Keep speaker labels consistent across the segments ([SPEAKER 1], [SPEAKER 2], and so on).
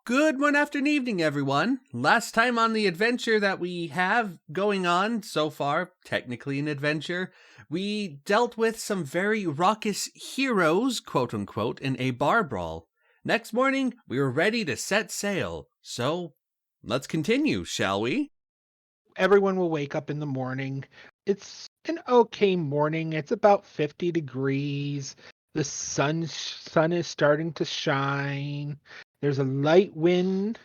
[SPEAKER 1] Good one afternoon, evening, everyone. Last time on the adventure that we have going on so far, technically an adventure, we dealt with some very raucous heroes, quote unquote, in a bar brawl. Next morning, we were ready to set sail. So, let's continue, shall we?
[SPEAKER 2] Everyone will wake up in the morning. It's an okay morning. It's about 50 degrees. The sun is starting to shine. There's a light wind.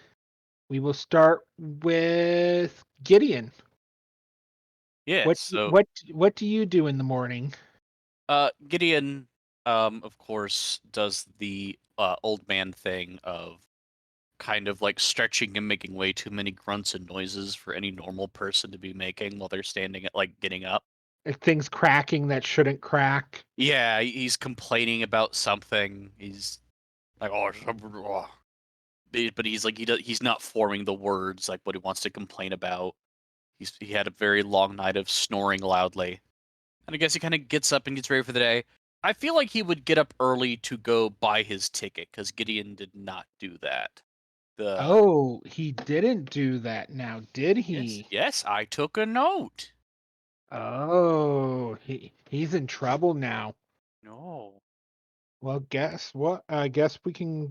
[SPEAKER 2] We will start with Gideon.
[SPEAKER 3] Yeah,
[SPEAKER 2] What
[SPEAKER 3] so
[SPEAKER 2] what do you do in the morning?
[SPEAKER 3] Gideon, of course, does the old man thing of kind of like stretching and making way too many grunts and noises for any normal person to be making while they're standing at like getting up.
[SPEAKER 2] Are things cracking that shouldn't crack?
[SPEAKER 3] Yeah, he's complaining about something. He's like, but he's like he's not forming the words like what he wants to complain about. He had a very long night of snoring loudly. And I guess he kind of gets up and gets ready for the day. I feel like he would get up early to go buy his ticket because Gideon did not do that. The
[SPEAKER 2] Oh, he didn't do that now, did
[SPEAKER 3] yes,
[SPEAKER 2] he?
[SPEAKER 3] yes, I took a note.
[SPEAKER 2] Oh, he's in trouble now.
[SPEAKER 3] No.
[SPEAKER 2] Well, guess what? I guess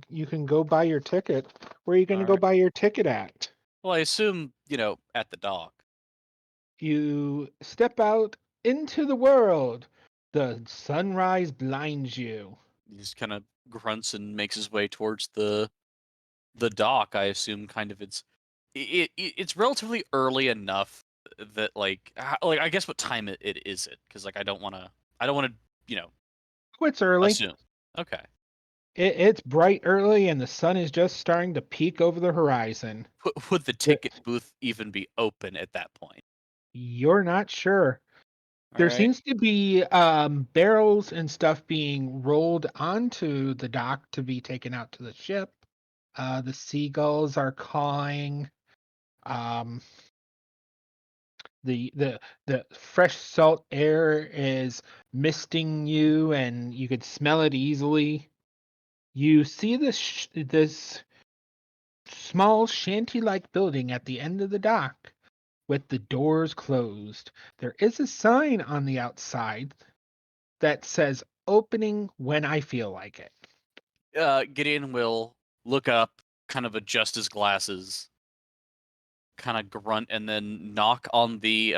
[SPEAKER 2] you can go buy your ticket. Where are you going to
[SPEAKER 3] All
[SPEAKER 2] go
[SPEAKER 3] right.
[SPEAKER 2] buy your ticket at?
[SPEAKER 3] Well, I assume at the dock.
[SPEAKER 2] You step out into the world. The sunrise blinds you.
[SPEAKER 3] He just kind of grunts and makes his way towards the dock. I assume kind of it's relatively early enough that like I guess what time it is it? Because like I don't want to
[SPEAKER 2] Oh, it's early.
[SPEAKER 3] assume. Okay.
[SPEAKER 2] It's bright early, and the sun is just starting to peek over the horizon.
[SPEAKER 3] Would the
[SPEAKER 2] The-
[SPEAKER 3] ticket booth even be open at that point?
[SPEAKER 2] You're not sure.
[SPEAKER 3] All
[SPEAKER 2] There
[SPEAKER 3] right.
[SPEAKER 2] seems to be barrels and stuff being rolled onto the dock to be taken out to the ship. The seagulls are cawing. Um, the fresh salt air is misting you, and you could smell it easily. You see this small shanty-like building at the end of the dock with the doors closed. There is a sign on the outside that says opening when I feel like it.
[SPEAKER 3] Gideon will look up, kind of adjust his glasses, kind of grunt, and then knock on the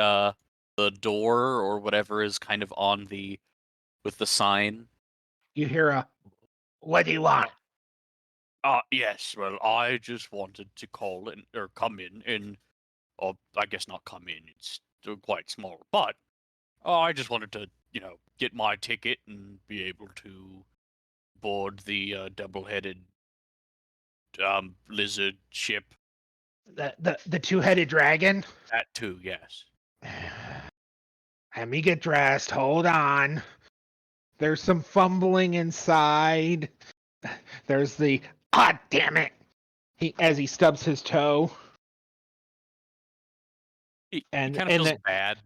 [SPEAKER 3] door or whatever is kind of on the with the sign.
[SPEAKER 2] You hear a, what do you want?
[SPEAKER 3] Yes. Well, I just wanted to call in or come in and, or I guess not come in. It's still quite small, but I just wanted to, get my ticket and be able to board the double-headed lizard ship.
[SPEAKER 2] The two-headed dragon?
[SPEAKER 3] That too, yes.
[SPEAKER 2] Let me get dressed. Hold on. There's some fumbling inside. There's the, ah, damn it. As he stubs his toe.
[SPEAKER 3] He
[SPEAKER 2] And
[SPEAKER 3] kind of
[SPEAKER 2] and
[SPEAKER 3] feels
[SPEAKER 2] then
[SPEAKER 3] bad.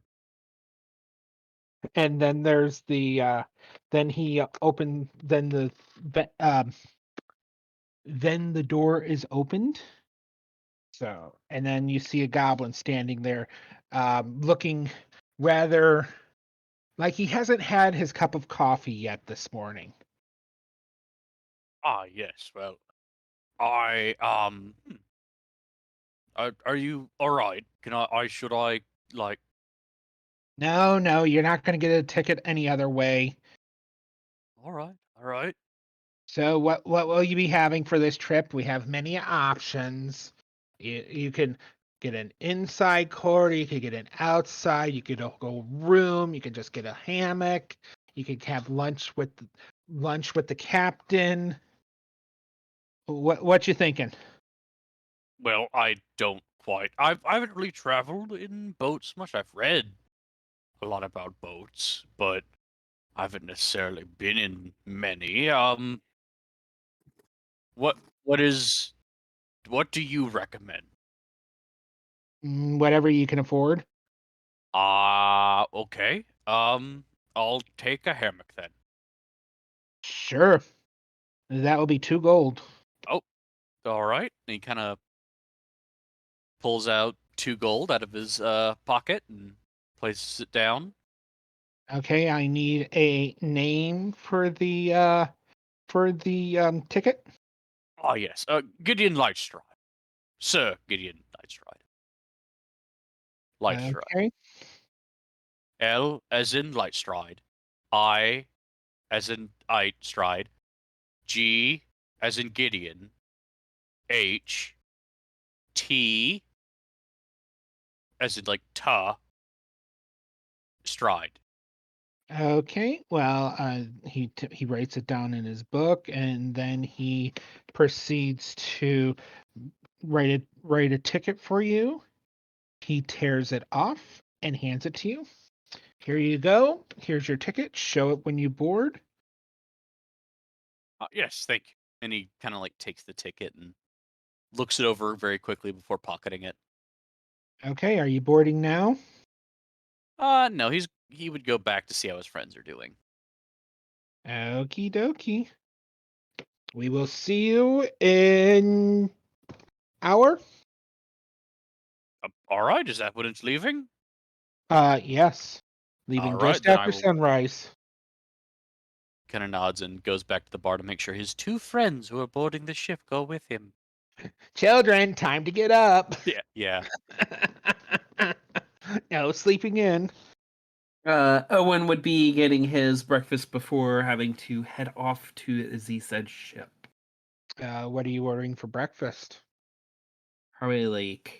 [SPEAKER 2] and then there's the then he opened then the door is opened. So, and then you see a goblin standing there, looking rather like he hasn't had his cup of coffee yet this morning.
[SPEAKER 3] Yes. Well, I are you all right? Can I should I like?
[SPEAKER 2] No, no, you're not going to get a ticket any other way.
[SPEAKER 3] All right, all right.
[SPEAKER 2] So, what will you be having for this trip? We have many options. You can get an inside corridor, you could get an outside, you could go room, you could just get a hammock, you could have lunch with the captain. What you thinking?
[SPEAKER 3] Well, I don't quite. I haven't really traveled in boats much. I've read a lot about boats, but I haven't necessarily been in many. What what is what do you recommend?
[SPEAKER 2] Whatever you can afford.
[SPEAKER 3] Okay. I'll take a hammock then.
[SPEAKER 2] Sure. That will be 2 gold.
[SPEAKER 3] Oh, All right. And he kind of pulls out 2 gold out of his pocket and places it down.
[SPEAKER 2] Okay, I need a name for the ticket.
[SPEAKER 3] Oh, yes. Gideon Lightstride. Sir Gideon Lightstride. Lightstride.
[SPEAKER 2] Okay.
[SPEAKER 3] L as in Lightstride. I as in Stride. G as in Gideon. H. T as in like ta. Stride.
[SPEAKER 2] Okay. Well, he writes it down in his book, and then he proceeds to write a ticket for you. He tears it off and hands it to you. Here you go. Here's your ticket. Show it when you board.
[SPEAKER 3] Yes, thank you. And he kind of like takes the ticket and looks it over very quickly before pocketing it.
[SPEAKER 2] Okay. Are you boarding now?
[SPEAKER 3] No, he would go back to see how his friends are doing.
[SPEAKER 2] Okie dokie. We will see you in hour.
[SPEAKER 3] All right, is that when it's leaving?
[SPEAKER 2] Yes. Leaving
[SPEAKER 3] All right,
[SPEAKER 2] just
[SPEAKER 3] then I
[SPEAKER 2] after
[SPEAKER 3] will.
[SPEAKER 2] sunrise.
[SPEAKER 3] Kind of nods and goes back to the bar to make sure his 2 friends who are boarding the ship go with him.
[SPEAKER 2] Children, time to get up.
[SPEAKER 3] Yeah.
[SPEAKER 2] No sleeping in.
[SPEAKER 4] Owen would be getting his breakfast before having to head off to the said ship.
[SPEAKER 2] What are you ordering for breakfast?
[SPEAKER 4] Probably like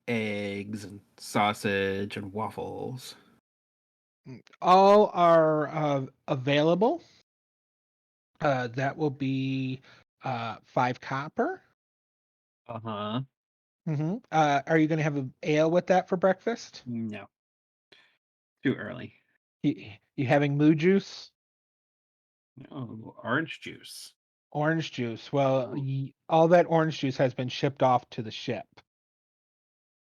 [SPEAKER 4] eggs and sausage and waffles.
[SPEAKER 2] All are available. That will be 5 copper.
[SPEAKER 4] Uh-huh.
[SPEAKER 2] Mm-hmm. Are you going to have an ale with that for breakfast?
[SPEAKER 4] No. Too early.
[SPEAKER 2] You having moo juice?
[SPEAKER 4] Oh, orange juice.
[SPEAKER 2] Orange juice. Well, all that orange juice has been shipped off to the ship.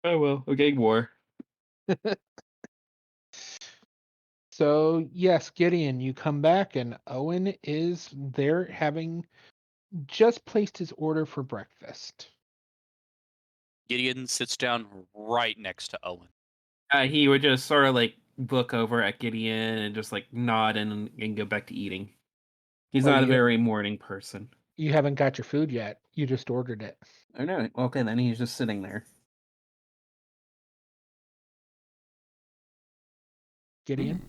[SPEAKER 4] Oh well, okay, war.
[SPEAKER 2] So, yes, Gideon, you come back and Owen is there having just placed his order for breakfast.
[SPEAKER 3] Gideon sits down right next to Owen.
[SPEAKER 4] He would just sort of like look over at Gideon and just like nod and go back to eating. He's
[SPEAKER 2] Well,
[SPEAKER 4] not a very morning person.
[SPEAKER 2] You haven't got your food yet. You just ordered it.
[SPEAKER 4] I know. Okay, then he's just sitting there.
[SPEAKER 2] Gideon?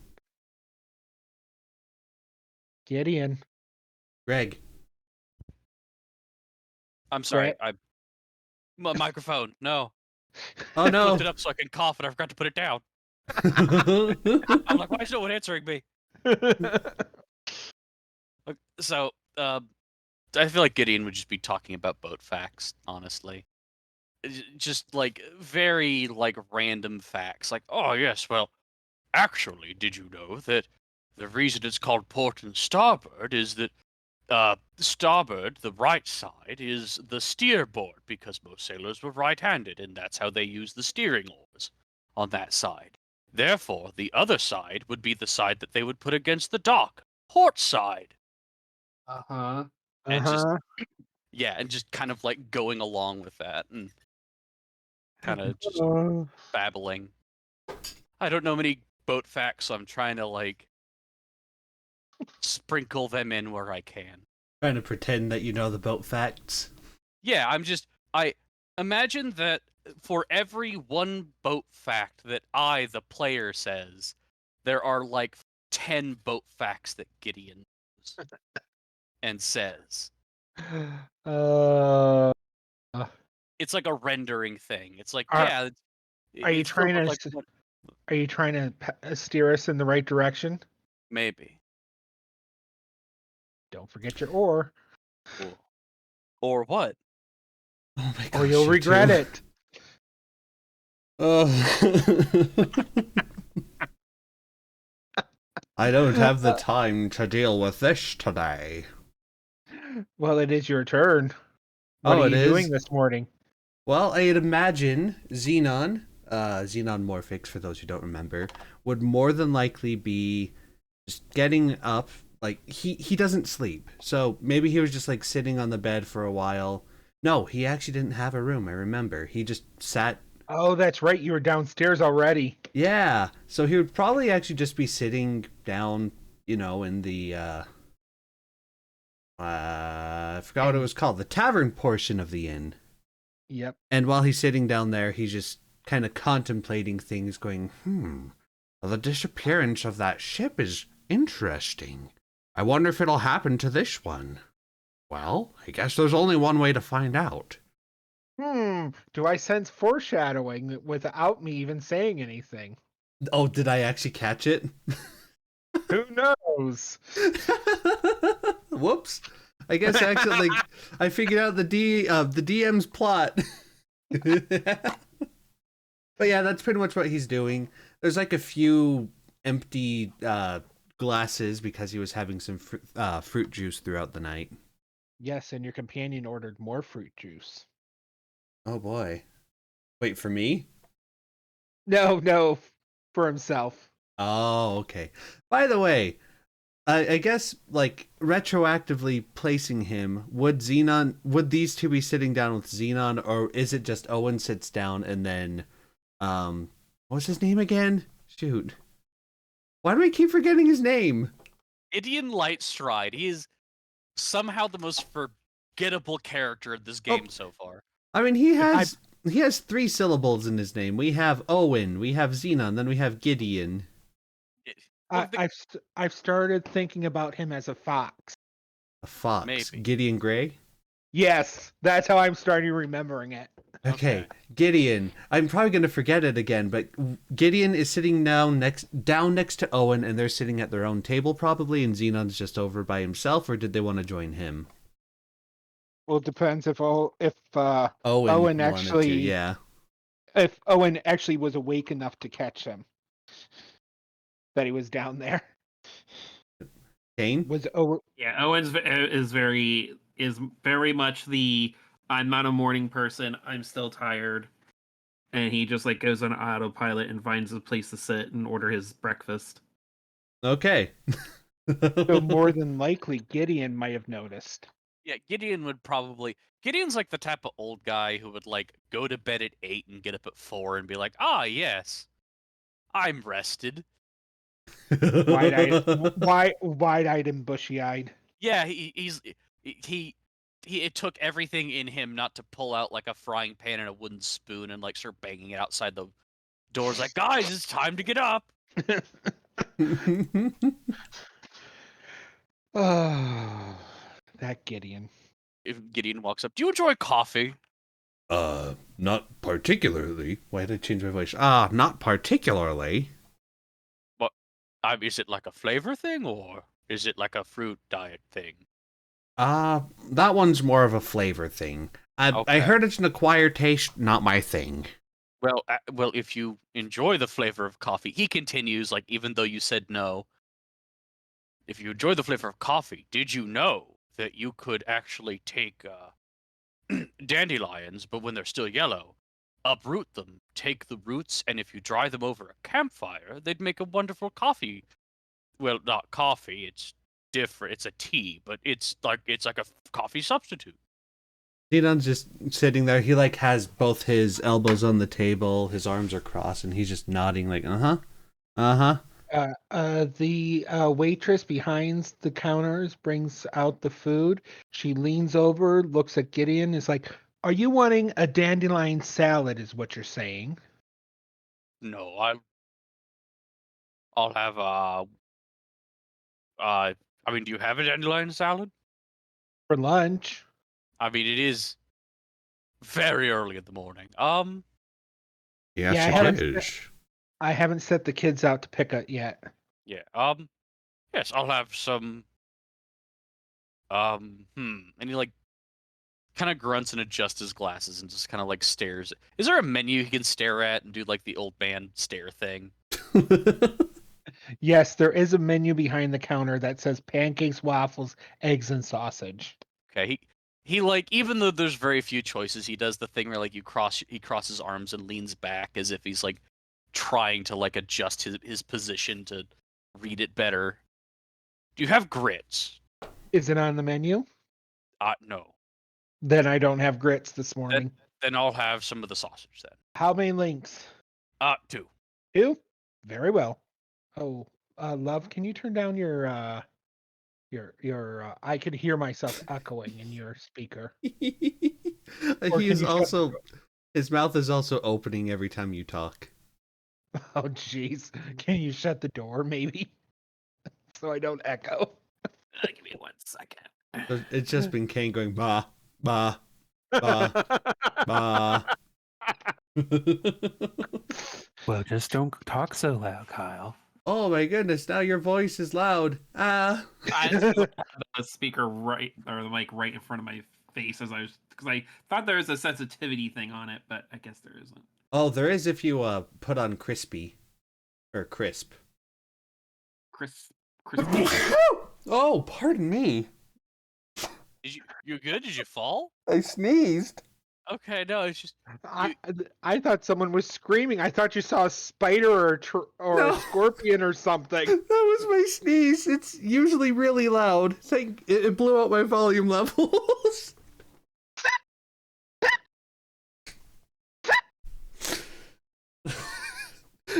[SPEAKER 2] Gideon.
[SPEAKER 1] Greg.
[SPEAKER 3] I'm sorry.
[SPEAKER 2] Greg.
[SPEAKER 3] My microphone. No.
[SPEAKER 1] Oh
[SPEAKER 3] I
[SPEAKER 1] no.
[SPEAKER 3] flipped it up so I can cough and I forgot to put it down. I'm like, why is no one answering me? So, I feel like Gideon would just be talking about boat facts, honestly. Just like very like random facts. Like, oh yes, well, actually, did you know that the reason it's called port and starboard is that starboard, the right side, is the steerboard because most sailors were right-handed, and that's how they use the steering oars on that side. Therefore, the other side would be the side that they would put against the dock, port side.
[SPEAKER 4] Uh-huh.
[SPEAKER 3] And just and just kind of like going along with that and kind of just babbling. I don't know many boat facts, so I'm trying to like sprinkle them in where I can.
[SPEAKER 1] Trying to pretend that you know the boat facts.
[SPEAKER 3] Yeah, I imagine that for every one boat fact that I, the player, says, there are like 10 boat facts that Gideon knows and says. It's like a rendering thing. It's like,
[SPEAKER 2] Are you trying to
[SPEAKER 3] like,
[SPEAKER 2] are you trying to steer us in the right direction?
[SPEAKER 3] maybe.
[SPEAKER 2] Don't forget your oar.
[SPEAKER 3] Or what?
[SPEAKER 1] Oh my gosh.
[SPEAKER 2] Or you'll regret it.
[SPEAKER 1] I don't have the time to deal with this today.
[SPEAKER 2] Well, it is your turn. What are you doing this morning?
[SPEAKER 1] Well, I'd imagine Xenon Morphix, for those who don't remember, would more than likely be just getting up. Like, he doesn't sleep. So maybe he was just like sitting on the bed for a while, No, he actually didn't have a room, I remember. He just sat.
[SPEAKER 2] Oh, that's right. You were downstairs already.
[SPEAKER 1] Yeah, so he would probably actually just be sitting down, in the, I forgot what it was called, the tavern portion of the inn.
[SPEAKER 2] Yep.
[SPEAKER 1] And while he's sitting down there, he's just kind of contemplating things, going, well, the disappearance of that ship is interesting. I wonder if it'll happen to this one. Well, I guess there's only one way to find out.
[SPEAKER 2] Do I sense foreshadowing without me even saying anything?
[SPEAKER 1] Oh, did I actually catch it?
[SPEAKER 2] Who knows?
[SPEAKER 1] Whoops. I guess actually I figured out the DM's plot. But yeah, that's pretty much what he's doing. There's like a few empty glasses because he was having some fruit juice throughout the night.
[SPEAKER 2] Yes, and your companion ordered more fruit juice.
[SPEAKER 1] Oh boy. Wait, for me?
[SPEAKER 2] No, for himself.
[SPEAKER 1] Oh, okay. By the way, I guess like retroactively placing him, would these two be sitting down with Xenon, or is it just Owen sits down and then what's his name again? Shoot. Why do I keep forgetting his name?
[SPEAKER 3] Gideon Lightstride. He is somehow the most forgettable character in this game so far.
[SPEAKER 1] I mean, he has 3 syllables in his name. We have Owen, we have Xenon, then we have Gideon.
[SPEAKER 2] I've started thinking about him as a fox.
[SPEAKER 1] A fox.
[SPEAKER 3] Maybe.
[SPEAKER 1] Gideon Gray?
[SPEAKER 2] Yes, that's how I'm starting remembering it.
[SPEAKER 1] Okay, Gideon. I'm probably going to forget it again, but Gideon is sitting down next to Owen, and they're sitting at their own table probably, and Xenon's just over by himself, or did they want to join him?
[SPEAKER 2] Well, it depends if Owen
[SPEAKER 1] actually,
[SPEAKER 2] if Owen actually was awake enough to catch him, that he was down there.
[SPEAKER 1] Kane?
[SPEAKER 4] Yeah, Owen's is very much the I'm not a morning person, I'm still tired. And he just like goes on autopilot and finds a place to sit and order his breakfast.
[SPEAKER 1] Okay.
[SPEAKER 2] So more than likely Gideon might have noticed.
[SPEAKER 3] Yeah, Gideon's like the type of old guy who would like go to bed at 8 and get up at 4 and be like, yes, I'm rested.
[SPEAKER 2] Wide-eyed and bushy-eyed.
[SPEAKER 3] Yeah, it took everything in him not to pull out like a frying pan and a wooden spoon and like start banging it outside the doors like, guys, it's time to get up.
[SPEAKER 2] Oh, that Gideon.
[SPEAKER 3] If Gideon walks up, do you enjoy coffee?
[SPEAKER 1] Not particularly. Why did I change my voice? Not particularly.
[SPEAKER 3] Is it like a flavor thing, or is it like a fruit diet thing?
[SPEAKER 1] That one's more of a flavor thing. I heard it's an acquired taste, not my thing.
[SPEAKER 3] Well, if you enjoy the flavor of coffee, he continues, like, even though you said no, if you enjoy the flavor of coffee, did you know that you could actually take dandelions, but when they're still yellow, uproot them, take the roots, and if you dry them over a campfire, they'd make a wonderful coffee. Well, not coffee, it's different. It's a tea, but it's like a coffee substitute.
[SPEAKER 1] Xenon's just sitting there. He like has both his elbows on the table, his arms are crossed, and he's just nodding like, the
[SPEAKER 2] waitress behind the counters brings out the food. She leans over, looks at Gideon, is like, "Are you wanting a dandelion salad?" Is what you're saying?
[SPEAKER 3] No, I'll have do you have a dandelion salad?
[SPEAKER 2] For lunch.
[SPEAKER 3] I mean, it is very early in the morning.
[SPEAKER 1] Yes,
[SPEAKER 2] I haven't set the kids out to pick it yet.
[SPEAKER 3] Yeah. Yes, I'll have some. And he like kind of grunts and adjusts his glasses and just kind of like stares. Is there a menu he can stare at and do like the old man stare thing?
[SPEAKER 2] Yes, there is a menu behind the counter that says pancakes, waffles, eggs, and sausage.
[SPEAKER 3] Okay, he like, even though there's very few choices, he does the thing where like he crosses arms and leans back as if he's like trying to like adjust his position to read it better. Do you have grits?
[SPEAKER 2] Is it on the menu?
[SPEAKER 3] No.
[SPEAKER 2] Then I don't have grits this morning.
[SPEAKER 3] Then I'll have some of the sausage then.
[SPEAKER 2] How many links?
[SPEAKER 3] 2.
[SPEAKER 2] 2? Very well. Oh, love, can you turn down your I could hear myself echoing in your speaker. Or
[SPEAKER 1] He
[SPEAKER 2] can
[SPEAKER 1] is
[SPEAKER 2] you shut
[SPEAKER 1] also, his mouth is also opening every time you talk.
[SPEAKER 2] Oh, jeez. Can you shut the door, maybe? So I don't echo.
[SPEAKER 4] Give me 1 second.
[SPEAKER 1] So it's just been Kane going, bah, bah, bah, bah.
[SPEAKER 5] Well, just don't talk so loud, Kyle.
[SPEAKER 1] Oh my goodness, now your voice is loud. Ah.
[SPEAKER 4] I just had the speaker right, or the mic right in front of my face because I thought there was a sensitivity thing on it, but I guess there isn't.
[SPEAKER 1] Oh, there is if you put on crispy. Or crisp.
[SPEAKER 4] Crispy.
[SPEAKER 1] Oh, pardon me.
[SPEAKER 3] You good? Did you fall?
[SPEAKER 1] I sneezed.
[SPEAKER 3] Okay, no, it's just
[SPEAKER 2] I thought someone was screaming. I thought you saw a spider or
[SPEAKER 1] No.
[SPEAKER 2] a scorpion or something.
[SPEAKER 1] That was my sneeze. It's usually really loud. It blew out my volume levels.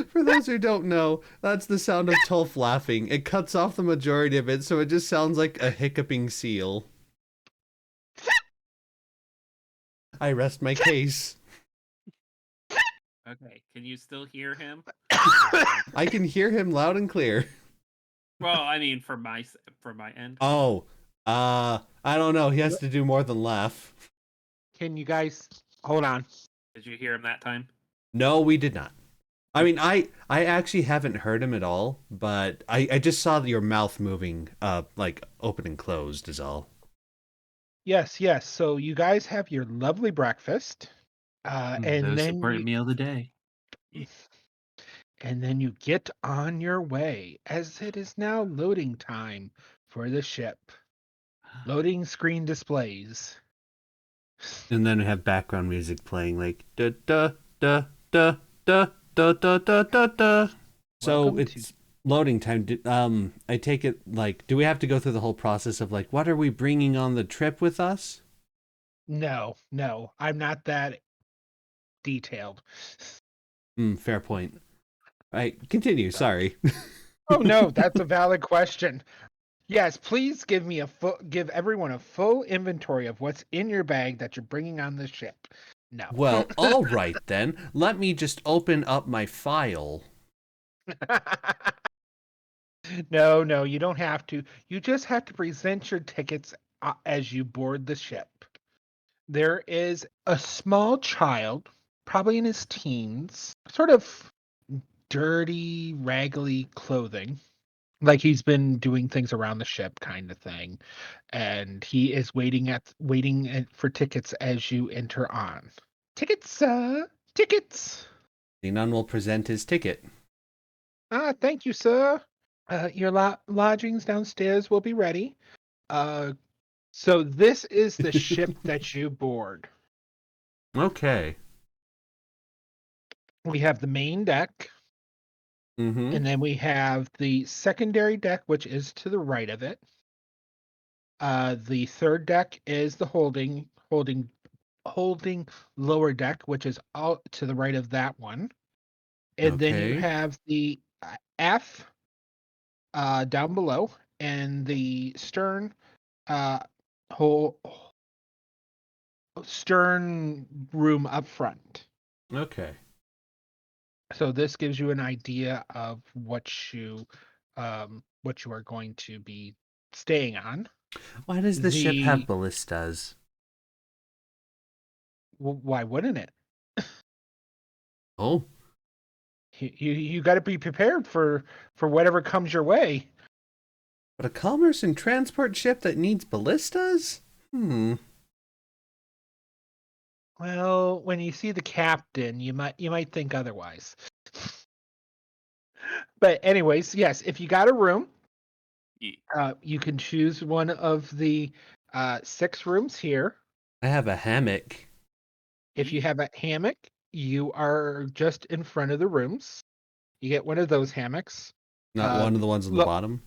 [SPEAKER 1] For those who don't know, that's the sound of Tolf laughing. It cuts off the majority of it, so it just sounds like a hiccuping seal. I rest my case.
[SPEAKER 4] Okay, can you still hear him?
[SPEAKER 1] I can hear him loud and clear.
[SPEAKER 4] Well, I mean, from my end.
[SPEAKER 1] Oh, I don't know. He has to do more than laugh.
[SPEAKER 2] Can you guys hold on?
[SPEAKER 4] Did you hear him that time?
[SPEAKER 1] No, we did not. I mean, I actually haven't heard him at all, but I just saw your mouth moving, like open and closed is all.
[SPEAKER 2] Yes. So you guys have your lovely breakfast, and
[SPEAKER 4] Most
[SPEAKER 2] then
[SPEAKER 4] important meal of the day.
[SPEAKER 2] and then you get on your way, as it is now loading time for the ship. Loading screen displays.
[SPEAKER 1] And then we have background music playing, like da da da da da da da da da da. So
[SPEAKER 2] Welcome
[SPEAKER 1] it's loading time. I take it like, do we have to go through the whole process of like, what are we bringing on the trip with us?
[SPEAKER 2] No, I'm not that detailed.
[SPEAKER 1] Fair point. All right, continue. Sorry.
[SPEAKER 2] Oh no, that's a valid question. Yes, please give everyone a full inventory of what's in your bag that you're bringing on the ship. No.
[SPEAKER 1] Well, all right then. Let me just open up my file.
[SPEAKER 2] No, you don't have to. You just have to present your tickets as you board the ship. There is a small child, probably in his teens, sort of dirty, raggedy clothing, like he's been doing things around the ship kind of thing, and he is waiting for tickets as you enter on. Tickets. Tickets.
[SPEAKER 1] Zenon will present his ticket.
[SPEAKER 2] Thank you, sir. Your lodgings downstairs will be ready. So this is the ship that you board.
[SPEAKER 1] Okay.
[SPEAKER 2] We have the main deck,
[SPEAKER 1] Mm-hmm.
[SPEAKER 2] and then we have the secondary deck, which is to the right of it. The third deck is the holding lower deck, which is out to the right of that one. And then you
[SPEAKER 1] Okay.
[SPEAKER 2] have the F down below, and the stern stern room up front.
[SPEAKER 1] Okay.
[SPEAKER 2] So this gives you an idea of what you are going to be staying on.
[SPEAKER 1] Why does the ship have ballistas?
[SPEAKER 2] Why wouldn't it?
[SPEAKER 1] Oh.
[SPEAKER 2] You got to be prepared for whatever comes your way.
[SPEAKER 1] But a commerce and transport ship that needs ballistas?
[SPEAKER 2] Well, when you see the captain, you might think otherwise. But anyways, yes, if you got a room, you can choose one of the 6 rooms here.
[SPEAKER 1] I have a hammock.
[SPEAKER 2] If you have a hammock, you are just in front of the rooms. You get one of those hammocks.
[SPEAKER 1] Not one of the ones on the bottom?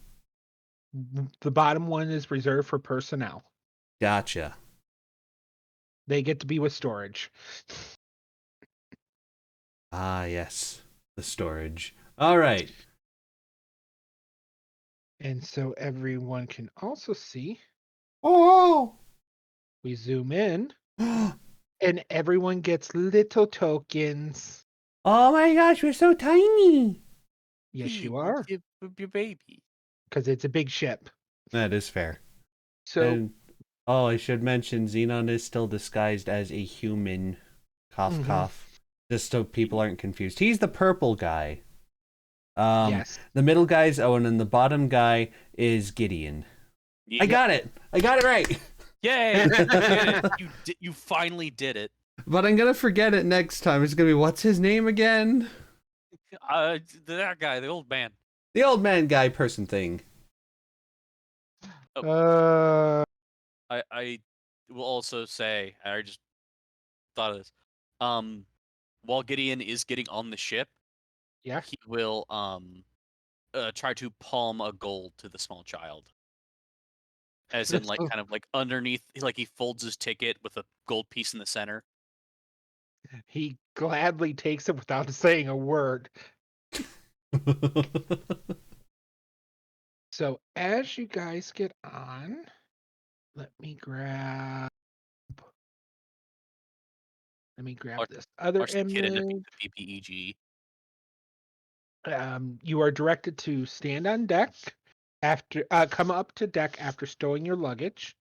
[SPEAKER 2] The bottom one is reserved for personnel.
[SPEAKER 1] Gotcha.
[SPEAKER 2] They get to be with storage.
[SPEAKER 1] Ah, yes. The storage. All right.
[SPEAKER 2] And so everyone can also see.
[SPEAKER 1] Oh!
[SPEAKER 2] We zoom in, and everyone gets little tokens.
[SPEAKER 1] Oh my gosh, we're so tiny.
[SPEAKER 2] Yes, you are,
[SPEAKER 3] Your baby.
[SPEAKER 2] because it's a big ship.
[SPEAKER 1] That is fair.
[SPEAKER 2] So,
[SPEAKER 1] And, I should mention Xenon is still disguised as a human. Cough, cough. Just so people aren't confused. He's the purple guy.
[SPEAKER 2] yes.
[SPEAKER 1] The middle guy is Owen, and the bottom guy is Gideon.
[SPEAKER 3] Yeah.
[SPEAKER 1] I got it right.
[SPEAKER 3] Yay! You did it. You finally did it.
[SPEAKER 1] But I'm gonna forget it next time. It's gonna be, what's his name again?
[SPEAKER 3] That guy, the old man.
[SPEAKER 1] The old man guy person thing.
[SPEAKER 3] I will also say, I just thought of this. While Gideon is getting on the ship,
[SPEAKER 2] Yeah.
[SPEAKER 3] he will try to palm a gold to the small child. As in, like, kind of like underneath, like he folds his ticket with a gold piece in the center.
[SPEAKER 2] He gladly takes it without saying a word. So as you guys get on, let me grab this other
[SPEAKER 3] Watch the kid end up
[SPEAKER 2] image.
[SPEAKER 3] being the PPEG.
[SPEAKER 2] You are directed to stand on deck after come up to deck after stowing your luggage.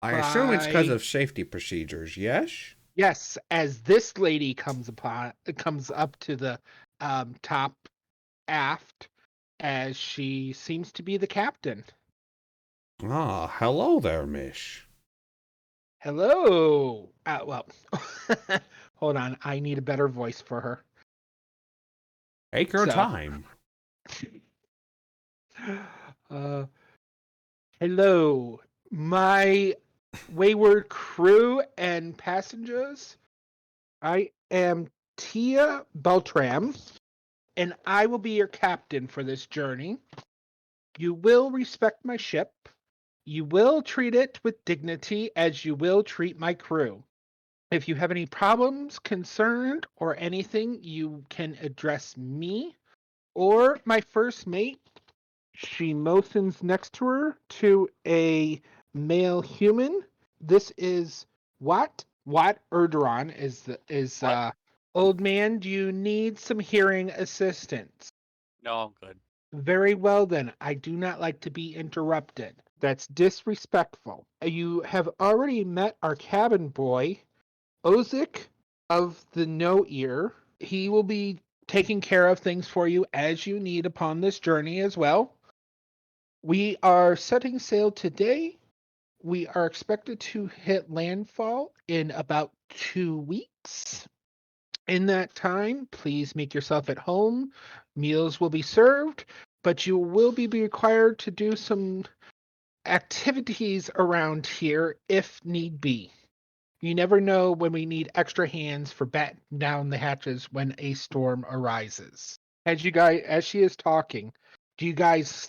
[SPEAKER 1] I assume it's because of safety procedures, yes?
[SPEAKER 2] Yes, as this lady comes up to the top aft, as she seems to be the captain.
[SPEAKER 1] Ah, hello there, miss.
[SPEAKER 2] Hello. Well, hold on. I need a better voice for her.
[SPEAKER 1] Take your time.
[SPEAKER 2] Hello, my wayward crew and passengers. I am Tia Beltram, and I will be your captain for this journey. You will respect my ship. You will treat it with dignity as you will treat my crew. If you have any problems, concerned, or anything, you can address me or my first mate. She motions next to her to a male human. This is Watt Erderon is old man. Do you need some hearing assistance?
[SPEAKER 3] No, I'm good.
[SPEAKER 2] Very well then. I do not like to be interrupted. That's disrespectful. You have already met our cabin boy, Ozik of the No Ear. He will be taking care of things for you as you need upon this journey as well. We are setting sail today. We are expected to hit landfall in about 2 weeks. In that time, please make yourself at home. Meals will be served, but you will be required to do some activities around here if need be. You never know when we need extra hands for batting down the hatches when a storm arises. As she is talking, do you guys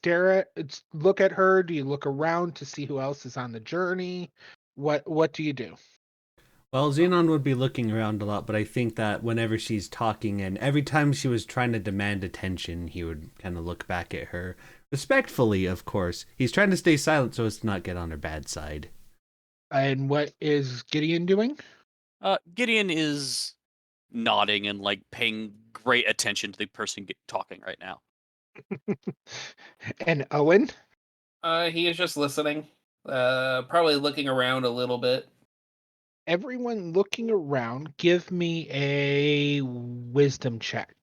[SPEAKER 2] look at her? Do you look around to see who else is on the journey? What do you do?
[SPEAKER 1] Well, Xenon would be looking around a lot, but I think that whenever she's talking and every time she was trying to demand attention, he would kind of look back at her. Respectfully, of course. He's trying to stay silent so as to not get on her bad side.
[SPEAKER 2] And what is Gideon doing?
[SPEAKER 3] Gideon is nodding and like paying great attention to the person talking right now.
[SPEAKER 2] And Owen?
[SPEAKER 4] He is just listening. Probably looking around a little bit.
[SPEAKER 2] Everyone looking around, give me a wisdom check.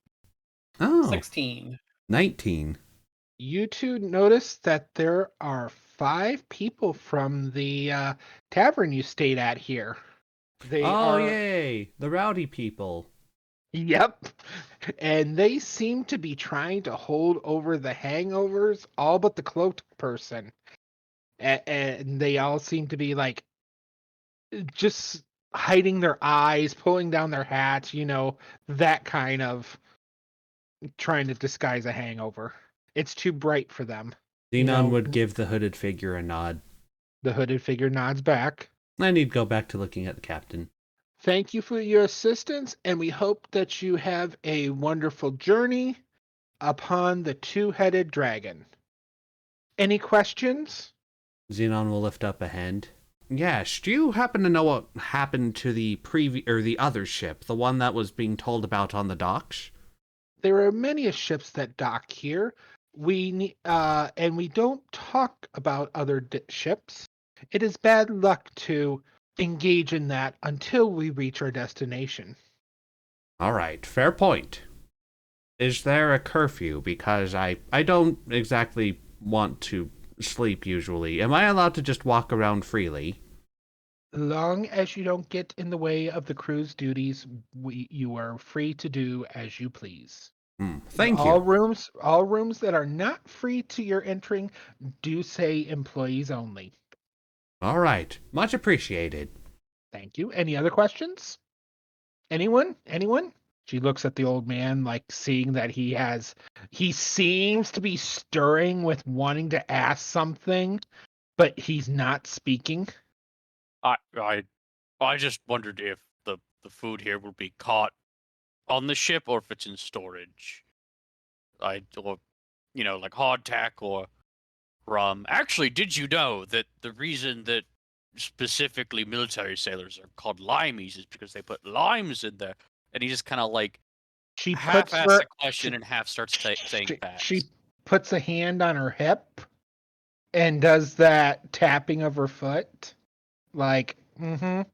[SPEAKER 1] Oh,
[SPEAKER 4] 16.
[SPEAKER 1] 19.
[SPEAKER 2] You two notice that there are 5 people from the tavern you stayed at here. They are.
[SPEAKER 1] Yay! The rowdy people.
[SPEAKER 2] Yep. And they seem to be trying to hold over the hangovers, all but the cloaked person. And they all seem to be like just hiding their eyes, pulling down their hats, that kind of trying to disguise a hangover. It's too bright for them.
[SPEAKER 1] Xenon would give the hooded figure a nod.
[SPEAKER 2] The hooded figure nods back.
[SPEAKER 1] I need to go back to looking at the captain.
[SPEAKER 2] Thank you for your assistance, and we hope that you have a wonderful journey upon the two-headed dragon. Any questions?
[SPEAKER 1] Xenon will lift up a hand. Yes, do you happen to know what happened to the the other ship, the one that was being told about on the docks?
[SPEAKER 2] There are many ships that dock here. And we don't talk about other ships. It is bad luck to engage in that until we reach our destination.
[SPEAKER 1] All right, fair point. Is there a curfew? Because I don't exactly want to sleep usually. Am I allowed to just walk around freely?
[SPEAKER 2] Long as you don't get in the way of the crew's duties, you are free to do as you please.
[SPEAKER 1] Thank
[SPEAKER 2] all
[SPEAKER 1] you.
[SPEAKER 2] All rooms that are not free to your entering do say employees only.
[SPEAKER 1] All right, much appreciated.
[SPEAKER 2] Thank you. Any other questions? Anyone? She looks at the old man, like seeing that he seems to be stirring with wanting to ask something, but he's not speaking.
[SPEAKER 3] I just wondered if the food here will be caught on the ship or if it's in storage. Or like hardtack or rum. Actually, did you know that the reason that specifically military sailors are called limeys is because they put limes in there? And he just kind of like
[SPEAKER 2] She
[SPEAKER 3] half
[SPEAKER 2] puts
[SPEAKER 3] asks
[SPEAKER 2] her
[SPEAKER 3] a question and half starts saying facts.
[SPEAKER 2] she puts a hand on her hip and does that tapping of her foot, like yeah,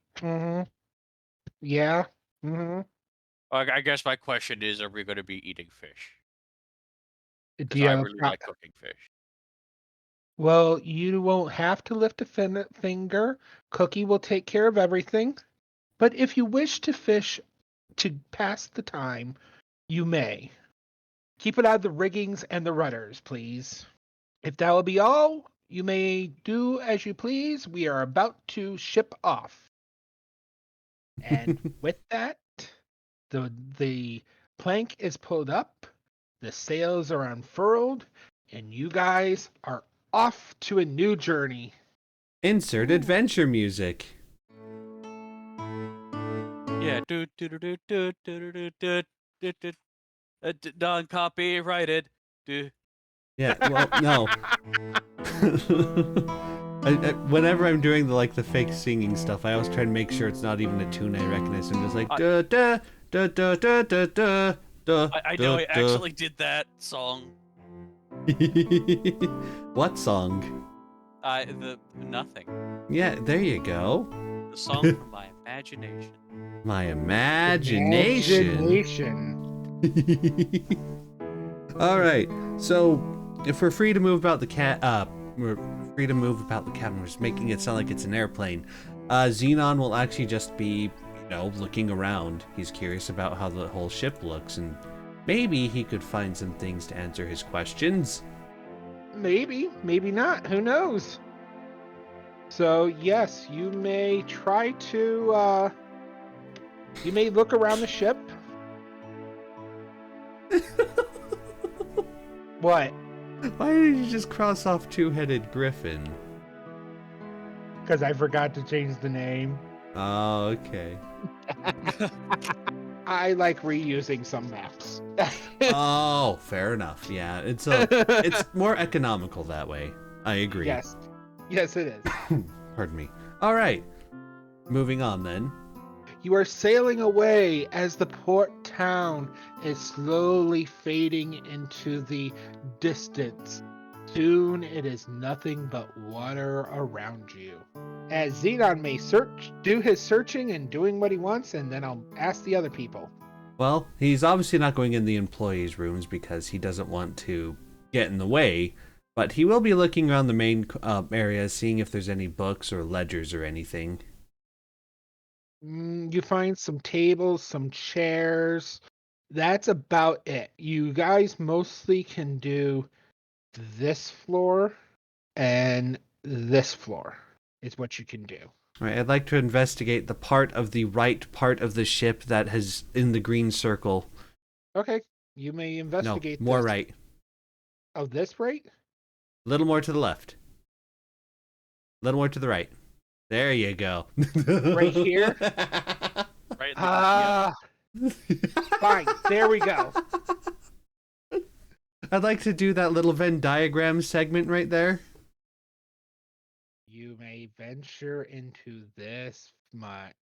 [SPEAKER 3] I guess my question is, are we going to be eating fish?
[SPEAKER 2] Do
[SPEAKER 3] Because
[SPEAKER 2] you
[SPEAKER 3] I
[SPEAKER 2] have
[SPEAKER 3] really like cooking fish.
[SPEAKER 2] Well, you won't have to lift a finger. Cookie will take care of everything. But if you wish to fish to pass the time, you may. Keep it out of the riggings and the rudders, please. If that will be all, you may do as you please. We are about to ship off. And with that, the plank is pulled up, the sails are unfurled, and you guys are off to a new journey.
[SPEAKER 1] Insert adventure music.
[SPEAKER 3] Yeah, non-copyrighted.
[SPEAKER 1] Yeah, well, no. Whenever I'm doing the fake singing stuff, I always try to make sure it's not even a tune I recognize. I'm just like da da da da da da da da.
[SPEAKER 3] I know I actually did that song.
[SPEAKER 1] What song?
[SPEAKER 3] The nothing.
[SPEAKER 1] Yeah, there you go.
[SPEAKER 3] The song from my imagination.
[SPEAKER 1] My imagination. All right, so if we're free to move about the we're free to move about the cabin. We're just making it sound like it's an airplane. Xenon will actually just be, looking around. He's curious about how the whole ship looks, and maybe he could find some things to answer his questions.
[SPEAKER 2] Maybe, maybe not. Who knows? So yes, you may try to. You may look around the ship. What?
[SPEAKER 1] Why did you just cross off Two Headed Gryphon?
[SPEAKER 2] Because I forgot to change the name.
[SPEAKER 1] Oh, okay.
[SPEAKER 2] I like reusing some maps.
[SPEAKER 1] Oh, fair enough. Yeah, it's more economical that way. I agree.
[SPEAKER 2] Yes, it is.
[SPEAKER 1] Pardon me. All right, moving on then.
[SPEAKER 2] You are sailing away as the port town is slowly fading into the distance. Soon it is nothing but water around you. As Xenon may do his searching and doing what he wants, and then I'll ask the other people.
[SPEAKER 1] Well, he's obviously not going in the employees' rooms because he doesn't want to get in the way, but he will be looking around the main area, seeing if there's any books or ledgers or anything.
[SPEAKER 2] You find some tables, some chairs. That's about it. You guys mostly can do this floor and this floor is what you can do.
[SPEAKER 1] All right, I'd like to investigate the part of the right part of the ship that has in the green circle.
[SPEAKER 2] Okay, you may investigate.
[SPEAKER 1] No, more
[SPEAKER 2] this.
[SPEAKER 1] right.
[SPEAKER 2] Oh, this right?
[SPEAKER 1] A little more to the left. A little more to the right. There you go.
[SPEAKER 2] Right here?
[SPEAKER 3] Right in the,
[SPEAKER 2] Fine. There we go.
[SPEAKER 1] I'd like to do that little Venn diagram segment right there.
[SPEAKER 2] You may venture into this much.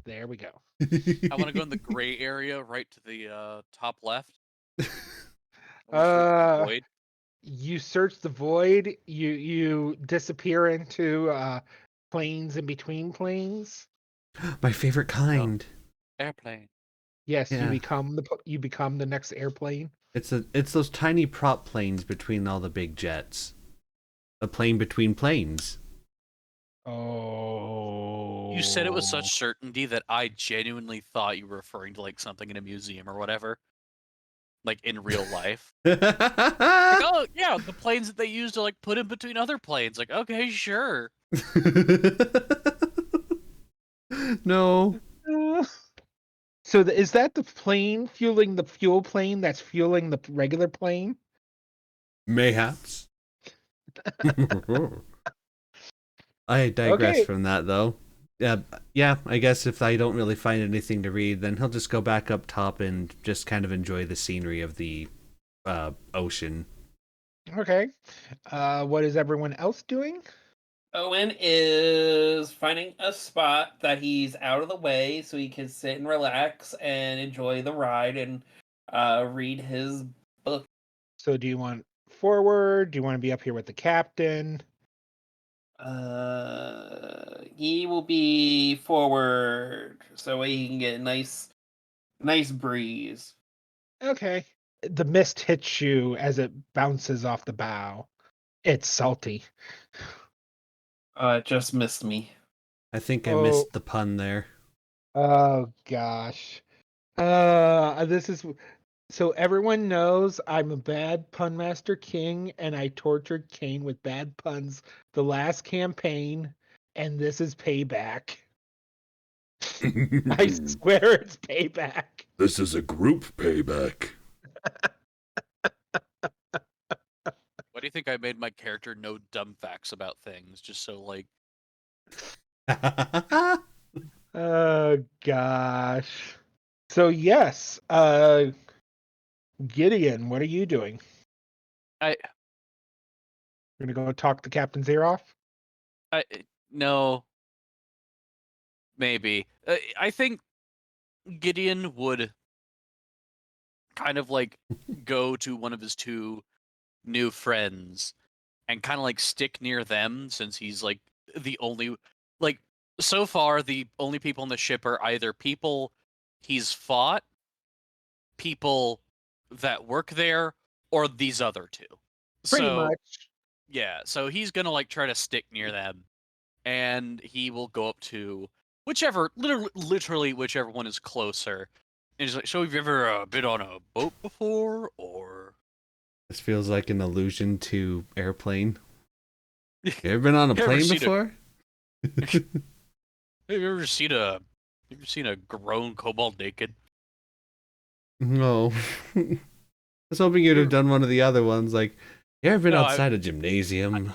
[SPEAKER 2] There we go.
[SPEAKER 3] I want to go in the gray area right to the top left.
[SPEAKER 2] Uh, you search the void. You disappear into planes in between planes.
[SPEAKER 1] My favorite kind.
[SPEAKER 3] Airplane.
[SPEAKER 2] Yes,
[SPEAKER 1] Yeah.
[SPEAKER 2] you become the next airplane.
[SPEAKER 1] It's those tiny prop planes between all the big jets. A plane between planes.
[SPEAKER 2] Oh.
[SPEAKER 3] You said it with such certainty that I genuinely thought you were referring to like something in a museum or whatever. Like in real life. Like, oh yeah, the planes that they use to like put in between other planes. Like, okay, sure.
[SPEAKER 1] No.
[SPEAKER 2] So is that the plane fueling the fuel plane that's fueling the regular plane?
[SPEAKER 1] Mayhaps. I digress
[SPEAKER 2] Okay.
[SPEAKER 1] from that though. Yeah, I guess if I don't really find anything to read, then he'll just go back up top and just kind of enjoy the scenery of the ocean.
[SPEAKER 2] Okay. What is everyone else doing?
[SPEAKER 4] Owen is finding a spot that he's out of the way so he can sit and relax and enjoy the ride and read his book.
[SPEAKER 2] So do you want forward? Do you want to be up here with the captain?
[SPEAKER 4] He will be forward so he can get a nice breeze.
[SPEAKER 2] Okay. The mist hits you as it bounces off the bow. It's salty.
[SPEAKER 4] It just missed me.
[SPEAKER 1] I think I missed the pun there.
[SPEAKER 2] Oh gosh. This is so everyone knows I'm a bad pun master king, and I tortured Kane with bad puns the last campaign, and this is payback. I swear it's payback.
[SPEAKER 6] This is a group payback.
[SPEAKER 3] Why do you think I made my character know dumb facts about things? Just so like
[SPEAKER 2] Oh gosh. So yes, Gideon, what are you doing?
[SPEAKER 3] I
[SPEAKER 2] You're gonna go talk the captain's ear off?
[SPEAKER 3] no. Maybe. I think Gideon would kind of like go to one of his two new friends and kind of like stick near them, since he's like the only, like, so far the only people on the ship are either people he's fought, people that work there, or these other two.
[SPEAKER 2] Pretty much.
[SPEAKER 3] Yeah, so he's gonna like try to stick near them, and he will go up to whichever, literally whichever one is closer. And he's like, "So have you ever been on a boat before, or?"
[SPEAKER 1] This feels like an allusion to airplane. You ever been on a
[SPEAKER 3] You ever
[SPEAKER 1] plane
[SPEAKER 3] seen
[SPEAKER 1] before?
[SPEAKER 3] Have you ever seen a grown kobold naked?
[SPEAKER 1] No. I was hoping you'd have done one of the other ones, like, you ever been
[SPEAKER 3] No,
[SPEAKER 1] outside a gymnasium?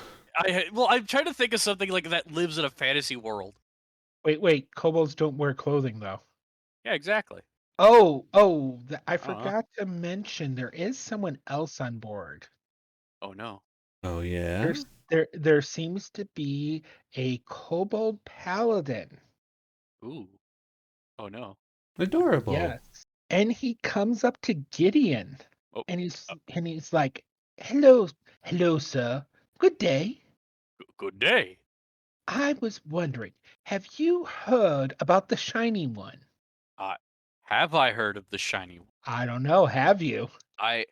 [SPEAKER 3] Well, I'm trying to think of something like that lives in a fantasy world.
[SPEAKER 2] Wait, kobolds don't wear clothing though.
[SPEAKER 3] Yeah, exactly.
[SPEAKER 2] I forgot to mention there is someone else on board.
[SPEAKER 3] Oh no.
[SPEAKER 1] Oh yeah?
[SPEAKER 2] There seems to be a kobold paladin.
[SPEAKER 3] Ooh. Oh no.
[SPEAKER 1] Adorable.
[SPEAKER 2] Yes. And he comes up to Gideon
[SPEAKER 3] Oh,
[SPEAKER 2] and he's like, hello, sir. Good day.
[SPEAKER 3] good day.
[SPEAKER 2] I was wondering, have you heard about the shiny one?
[SPEAKER 3] Have I heard of the shiny one?
[SPEAKER 2] I don't know, have you?
[SPEAKER 3] I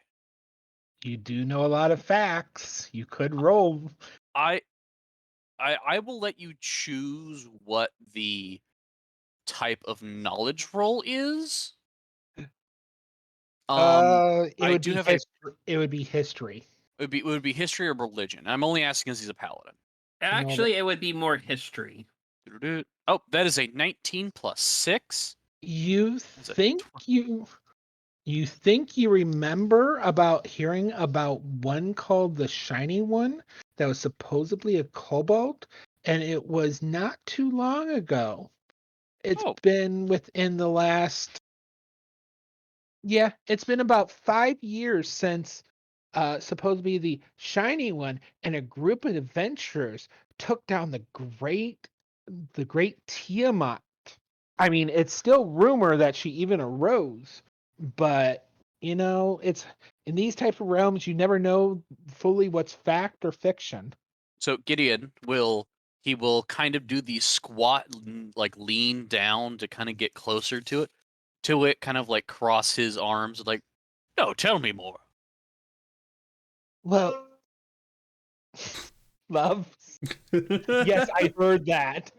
[SPEAKER 2] You do know a lot of facts. You could roll.
[SPEAKER 3] I will let you choose what the type of knowledge roll is.
[SPEAKER 2] It
[SPEAKER 3] I
[SPEAKER 2] would
[SPEAKER 3] do
[SPEAKER 2] be
[SPEAKER 3] have a-
[SPEAKER 2] it would be history.
[SPEAKER 3] It would be history or religion. I'm only asking because he's a paladin.
[SPEAKER 4] Actually, it would be more history.
[SPEAKER 3] Oh, that is a 19 plus 6.
[SPEAKER 2] You
[SPEAKER 3] Is it
[SPEAKER 2] think you think you remember about hearing about one called the Shiny One that was supposedly a kobold, and it was not too long ago. It's
[SPEAKER 3] Oh.
[SPEAKER 2] been within the last, it's been about 5 years since supposed to be the Shiny One and a group of adventurers took down the great Tiamat. I mean, it's still rumor that she even arose, but it's in these type of realms you never know fully what's fact or fiction.
[SPEAKER 3] So Gideon will kind of do the squat, like lean down to kind of get closer to it, kind of like cross his arms, like, no, tell me more.
[SPEAKER 2] Well, love. Yes, I heard that.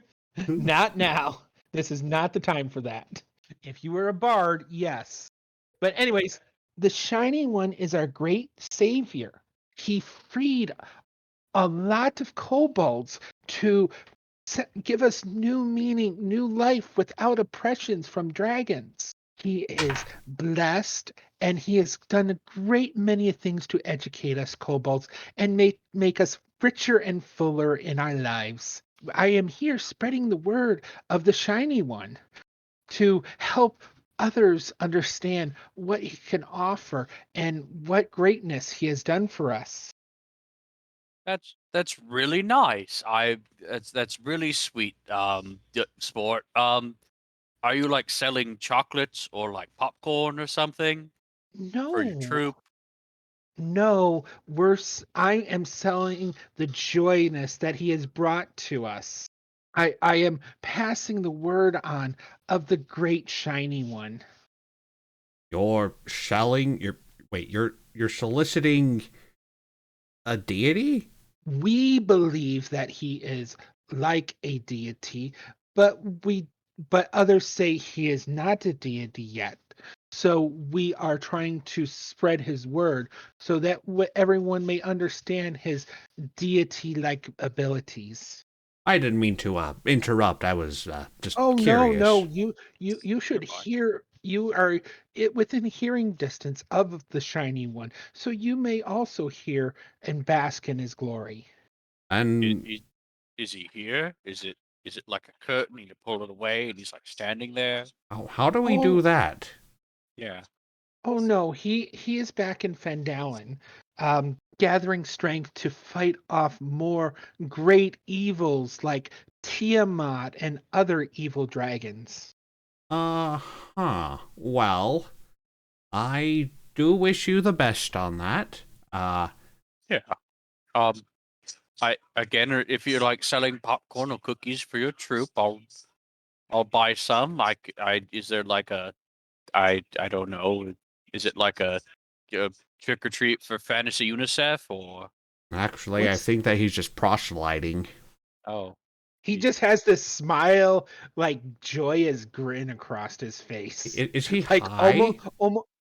[SPEAKER 2] Not now. This is not the time for that. If you were a bard, yes. But anyways, the Shining One is our great savior. He freed a lot of kobolds to give us new meaning, new life without oppressions from dragons. He is blessed, and he has done a great many things to educate us kobolds and make us richer and fuller in our lives. I am here spreading the word of the Shiny One to help others understand what he can offer and what greatness he has done for us.
[SPEAKER 3] That's really nice. That's really sweet. Sport. Are you like selling chocolates or like popcorn or something for your
[SPEAKER 2] No,
[SPEAKER 3] troop?
[SPEAKER 2] no, I am selling the joyness that he has brought to us. I am passing the word on of the great Shiny One.
[SPEAKER 1] You're selling. You're soliciting a deity.
[SPEAKER 2] We believe that he is like a deity, but others say he is not a deity yet. So we are trying to spread his word so that everyone may understand his deity-like abilities.
[SPEAKER 1] I didn't mean to interrupt. I was just
[SPEAKER 2] Oh
[SPEAKER 1] curious.
[SPEAKER 2] no, you should
[SPEAKER 3] You're fine.
[SPEAKER 2] hear. You are within hearing distance of the Shiny One, so you may also hear and bask in his glory.
[SPEAKER 1] And
[SPEAKER 3] Is he here? Is it like a curtain and you pull it away and he's like standing there?
[SPEAKER 1] how do we do that?
[SPEAKER 3] Yeah.
[SPEAKER 2] Oh no, he is back in Fandalin, gathering strength to fight off more great evils like Tiamat and other evil dragons.
[SPEAKER 1] Well, I do wish you the best on that.
[SPEAKER 3] Yeah. I again, if you're like selling popcorn or cookies for your troop, I'll buy some. Is there like I don't know. Is it like a trick or treat for fantasy UNICEF or?
[SPEAKER 1] Actually, I think that he's just proselyting.
[SPEAKER 3] Oh,
[SPEAKER 2] He just has this smile, like joyous grin across his face.
[SPEAKER 1] Is he
[SPEAKER 2] like
[SPEAKER 1] high?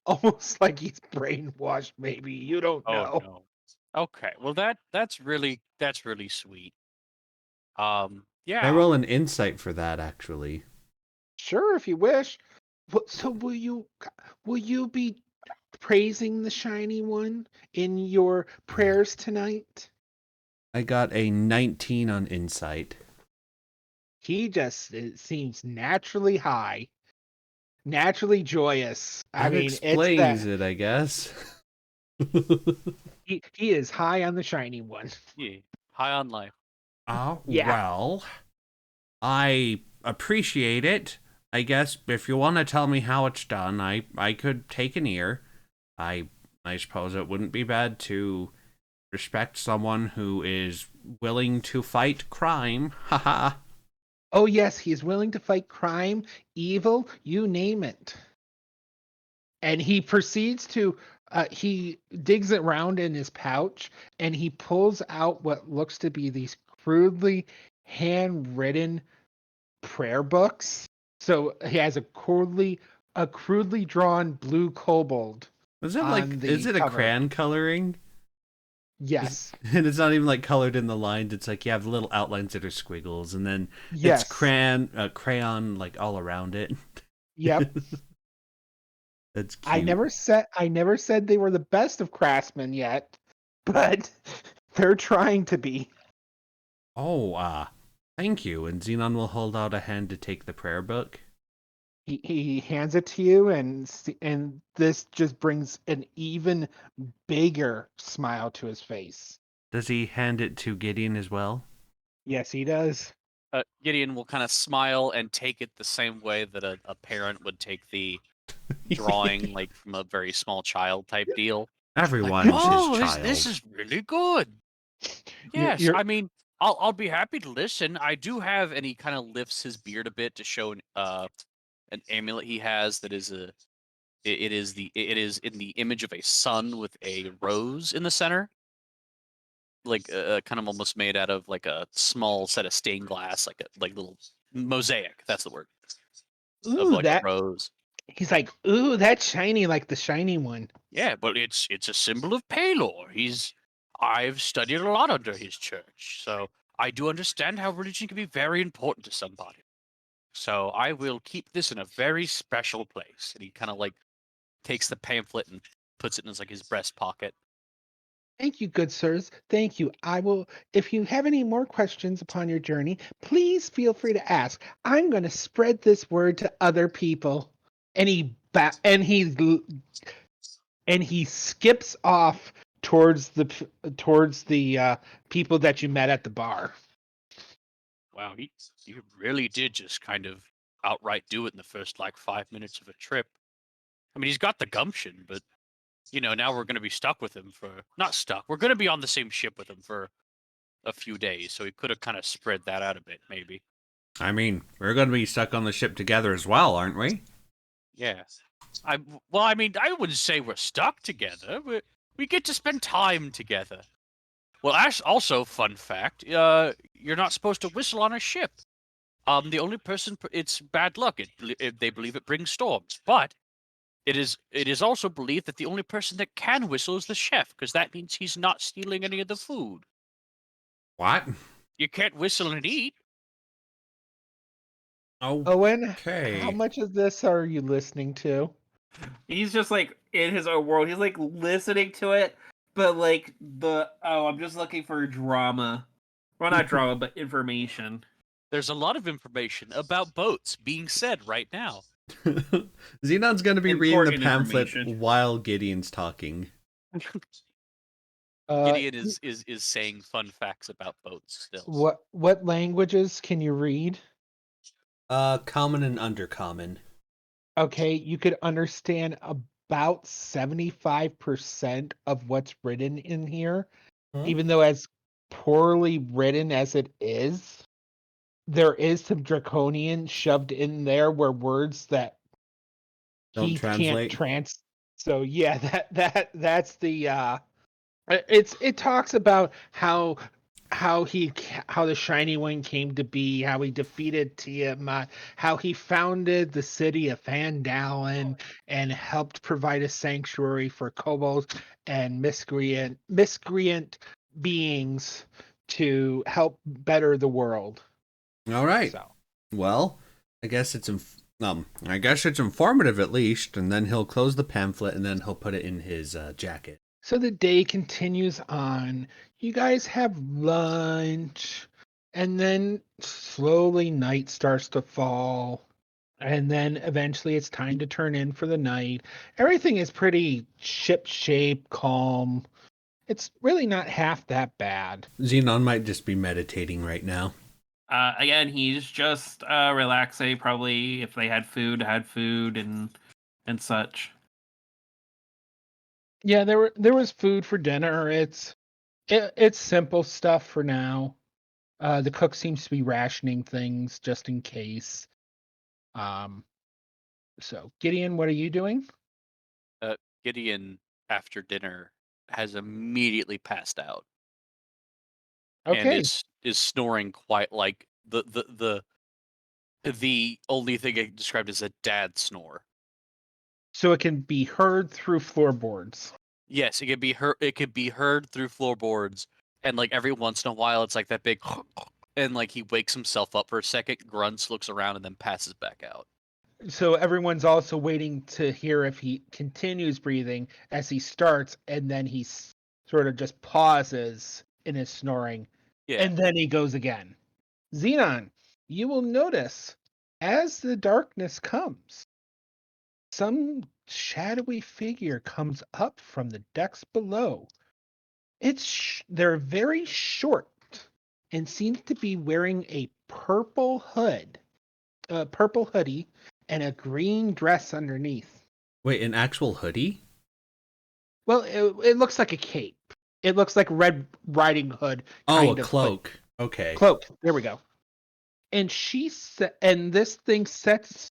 [SPEAKER 2] almost like he's brainwashed. Maybe you don't know.
[SPEAKER 3] no. Okay, well that's really sweet.
[SPEAKER 1] I
[SPEAKER 3] Yeah.
[SPEAKER 1] roll an insight for that, actually.
[SPEAKER 2] Sure, if you wish. So will you be praising the Shiny One in your prayers tonight?
[SPEAKER 1] I got a 19 on insight.
[SPEAKER 2] It seems naturally high, naturally joyous. I
[SPEAKER 1] That
[SPEAKER 2] mean, it's
[SPEAKER 1] explains
[SPEAKER 2] that
[SPEAKER 1] it, I guess.
[SPEAKER 2] he is high on the Shiny One.
[SPEAKER 3] Yeah. High on life.
[SPEAKER 2] Yeah.
[SPEAKER 1] Well, I appreciate it. I guess if you want to tell me how it's done, I could take an ear. I suppose it wouldn't be bad to respect someone who is willing to fight crime. Haha.
[SPEAKER 2] Oh yes, he's willing to fight crime, evil, you name it. And he proceeds to he digs around in his pouch and he pulls out what looks to be these crudely handwritten prayer books. So he has a crudely drawn blue kobold.
[SPEAKER 1] Is it
[SPEAKER 2] on the
[SPEAKER 1] is it a
[SPEAKER 2] cover.
[SPEAKER 1] crayon coloring?
[SPEAKER 2] Yes.
[SPEAKER 1] And it's not even like colored in the lines. It's like you have little outlines that are squiggles, and then
[SPEAKER 2] Yes.
[SPEAKER 1] it's crayon like all around it.
[SPEAKER 2] Yep.
[SPEAKER 1] That's cute.
[SPEAKER 2] I never said they were the best of craftsmen yet, but they're trying to be.
[SPEAKER 1] Oh, Thank you. And Xenon will hold out a hand to take the prayer book.
[SPEAKER 2] He hands it to you, and this just brings an even bigger smile to his face.
[SPEAKER 1] Does he hand it to Gideon as well?
[SPEAKER 2] Yes, he does.
[SPEAKER 3] Gideon will kind of smile and take it the same way that a parent would take the drawing, like from a very small child type deal.
[SPEAKER 1] Everyone's
[SPEAKER 3] Oh,
[SPEAKER 1] his child.
[SPEAKER 3] this is really good. Yes,
[SPEAKER 2] You're-
[SPEAKER 3] I mean, I'll be happy to listen. I do have, and he kind of lifts his beard a bit to show an amulet he has that is it is in the image of a sun with a rose in the center, like kind of almost made out of like a small set of stained glass, like a little mosaic. That's the word of
[SPEAKER 2] Ooh,
[SPEAKER 3] like a
[SPEAKER 2] that
[SPEAKER 3] rose.
[SPEAKER 2] he's like, ooh, that's shiny, like the shiny one.
[SPEAKER 3] Yeah, but it's a symbol of Palor. I've studied a lot under his church, so I do understand how religion can be very important to somebody. So I will keep this in a very special place. And he kind of like takes the pamphlet and puts it in his like his breast pocket.
[SPEAKER 2] Thank you, good sirs. Thank you. I will. If you have any more questions upon your journey, please feel free to ask. I'm going to spread this word to other people. And he skips off towards the people that you met at the bar.
[SPEAKER 3] Wow, he really did just kind of outright do it in the first like 5 minutes of a trip. I mean, he's got the gumption, but now we're going to be stuck with him for not stuck. We're going to be on the same ship with him for a few days, so he could have kind of spread that out a bit, maybe.
[SPEAKER 1] I mean, we're going to be stuck on the ship together as well, aren't we?
[SPEAKER 3] Yeah. I wouldn't say we're stuck together. We get to spend time together. Well, also, fun fact, you're not supposed to whistle on a ship. The only person, it's bad luck. They believe it brings storms. But it is also believed that the only person that can whistle is the chef, because that means he's not stealing any of the food.
[SPEAKER 1] What?
[SPEAKER 3] You can't whistle and eat.
[SPEAKER 1] Oh,
[SPEAKER 2] Owen,
[SPEAKER 1] okay.
[SPEAKER 2] how much of this are you listening to?
[SPEAKER 4] He's just like in his own world. He's like listening to it, but like I'm just looking for drama. Well, not drama, but information.
[SPEAKER 3] There's a lot of information about boats being said right now.
[SPEAKER 1] Xenon's going to be reading the
[SPEAKER 4] Important
[SPEAKER 1] pamphlet
[SPEAKER 4] information.
[SPEAKER 1] while Gideon's talking.
[SPEAKER 3] Gideon is saying fun facts about boats still.
[SPEAKER 2] What languages can you read?
[SPEAKER 1] Common and undercommon.
[SPEAKER 2] Okay, you could understand about 75% of what's written in here, even though as poorly written as it is, there is some draconian shoved in there where words that
[SPEAKER 1] Don't
[SPEAKER 2] he
[SPEAKER 1] translate.
[SPEAKER 2] can't so yeah, that's the it talks about how the Shiny One came to be, how he defeated Tiamat, how he founded the city of Fandalin and helped provide a sanctuary for kobolds and miscreant beings to help better the world.
[SPEAKER 1] All right.
[SPEAKER 2] So,
[SPEAKER 1] Well, I guess it's informative at least, and then he'll close the pamphlet and then he'll put it in his jacket.
[SPEAKER 2] so the day continues on. You guys have lunch, and then slowly night starts to fall. And then eventually it's time to turn in for the night. Everything is pretty ship-shape, calm. It's really not half that bad.
[SPEAKER 1] Xenon might just be meditating right now.
[SPEAKER 4] Again, he's just relaxing. Probably if they had food and such.
[SPEAKER 2] Yeah, there was food for dinner. It's simple stuff for now. The cook seems to be rationing things just in case. So Gideon, what are you doing?
[SPEAKER 3] Gideon, after dinner, has immediately passed out.
[SPEAKER 2] Okay.
[SPEAKER 3] And is snoring quite like the only thing I described as a dad snore.
[SPEAKER 2] So it can be heard through floorboards.
[SPEAKER 3] Yes, it could be heard. It could be heard through floorboards, and like every once in a while, it's like that big, and like he wakes himself up for a second, grunts, looks around, and then passes back out.
[SPEAKER 2] So everyone's also waiting to hear if he continues breathing as he starts, and then he sort of just pauses in his snoring,
[SPEAKER 3] Yeah,
[SPEAKER 2] and then he goes again. Xenon, you will notice as the darkness comes, some shadowy figure comes up from the decks below. They're very short and seems to be wearing a purple hoodie, and a green dress underneath.
[SPEAKER 1] Wait, an actual hoodie?
[SPEAKER 2] Well, it looks like a cape. It looks like Red Riding Hood.
[SPEAKER 1] Oh, a cloak. Okay.
[SPEAKER 2] Cloak. There we go. And and this thing sets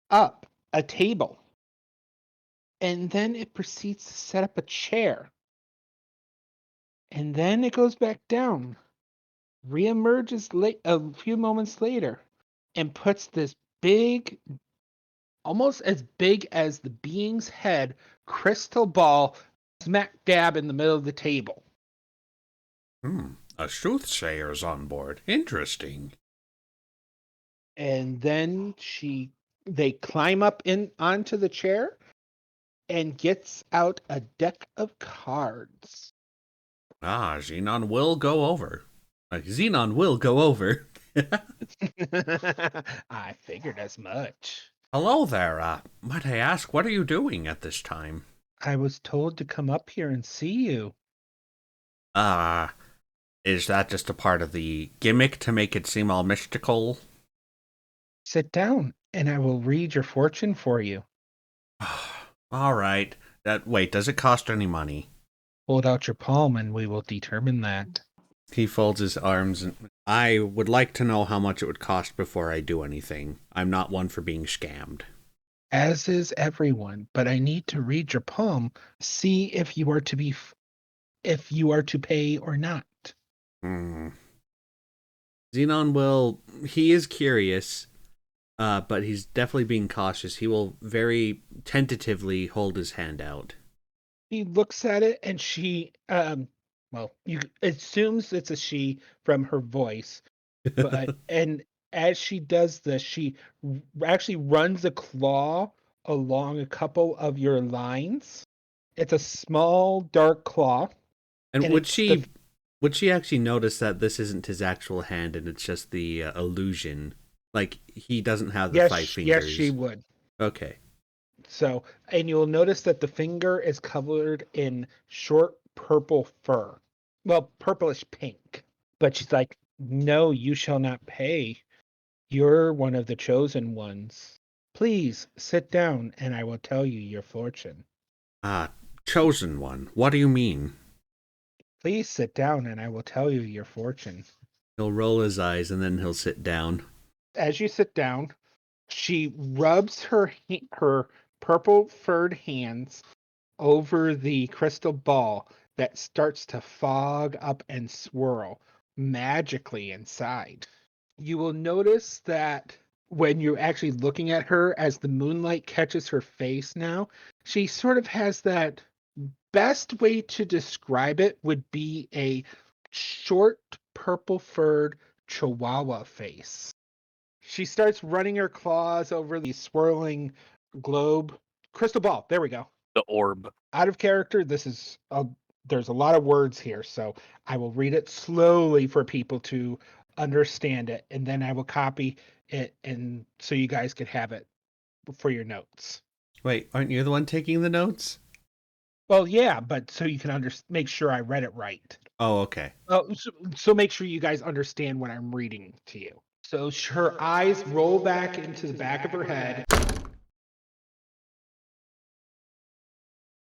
[SPEAKER 2] up a table. And then it proceeds to set up a chair. And then it goes back down, reemerges a few moments later, and puts this big, almost as big as the being's head, crystal ball smack dab in the middle of the table.
[SPEAKER 6] A soothsayer's on board. Interesting.
[SPEAKER 2] And then they climb up onto the chair and gets out a deck of cards.
[SPEAKER 6] Xenon will go over.
[SPEAKER 1] Xenon will go over.
[SPEAKER 2] I figured as much.
[SPEAKER 6] Hello there. Might I ask, what are you doing at this time?
[SPEAKER 2] I was told to come up here and see you.
[SPEAKER 6] Is that just a part of the gimmick to make it seem all mystical?
[SPEAKER 2] Sit down, and I will read your fortune for you.
[SPEAKER 6] All right. Wait, does it cost any money?
[SPEAKER 2] Hold out your palm, and we will determine that.
[SPEAKER 1] He folds his arms. And I would like to know how much it would cost before I do anything. I'm not one for being scammed.
[SPEAKER 2] As is everyone, but I need to read your palm, see if you are to pay or not.
[SPEAKER 1] Xenon he is curious, but he's definitely being cautious. He will very tentatively hold his hand out.
[SPEAKER 2] He looks at it, and she, you assumes it's a she from her voice, but and as she does this, she actually runs a claw along a couple of your lines. It's a small, dark claw.
[SPEAKER 1] And would she actually notice that this isn't his actual hand and it's just the illusion? Like, he doesn't have the 5 fingers.
[SPEAKER 2] Yes, she would.
[SPEAKER 1] Okay.
[SPEAKER 2] So, and you'll notice that the finger is covered in short purple fur. Well, purplish pink. But she's like, no, you shall not pay. You're one of the chosen ones. Please sit down and I will tell you your fortune.
[SPEAKER 6] Chosen one. What do you mean?
[SPEAKER 2] Please sit down and I will tell you your fortune.
[SPEAKER 1] He'll roll his eyes and then he'll sit down.
[SPEAKER 2] As you sit down, she rubs her purple furred hands over the crystal ball that starts to fog up and swirl magically inside. You will notice that when you're actually looking at her, as the moonlight catches her face now, she sort of has that, best way to describe it would be a short purple furred chihuahua face. She starts running her claws over the swirling globe. Crystal ball. There we go.
[SPEAKER 3] The orb.
[SPEAKER 2] Out of character. There's a lot of words here, so I will read it slowly for people to understand it, and then I will copy it, and so you guys could have it for your notes.
[SPEAKER 1] Wait, aren't you the one taking the notes?
[SPEAKER 2] Well, yeah, but so you can make sure I read it right.
[SPEAKER 1] Oh, okay.
[SPEAKER 2] So make sure you guys understand what I'm reading to you. So her eyes roll back into the back of her head,